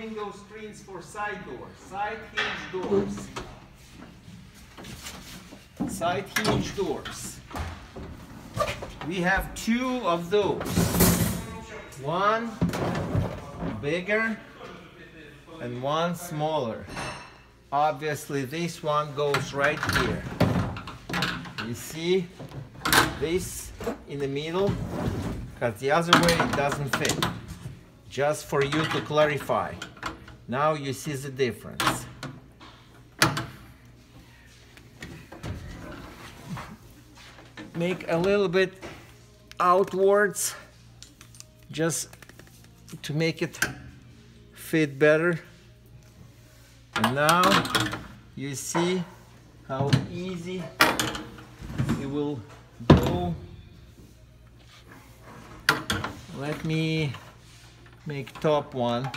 window screens for side doors, side hinge doors. Side hinge doors. We have two of those. One bigger and one smaller. Obviously this one goes right here. You see this in the middle, because the other way it doesn't fit. Just for you to clarify. Now you see the difference. Make a little bit outwards just to make it fit better. And now you see how easy it will go. Let me make top one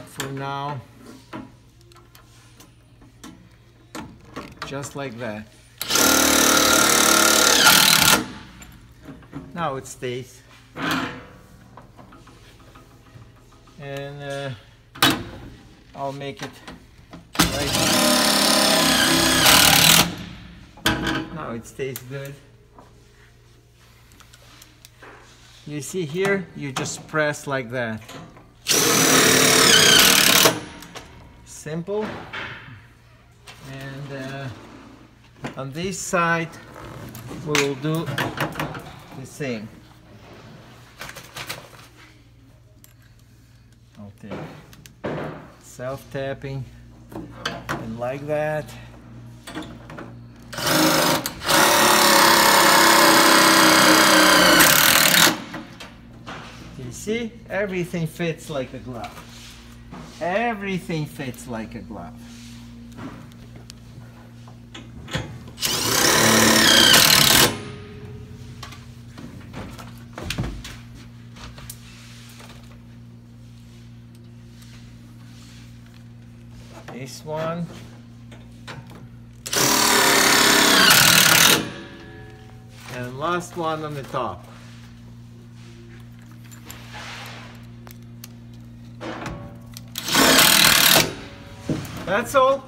for now. Just like that. Now it stays. And I'll make it right here. Now it stays good. You see here, you just press like that. Simple. And on this side we will do the same. I'll take self-tapping and like that. You see, everything fits like a glove. Everything fits like a glove. This one. And last one on the top. That's all.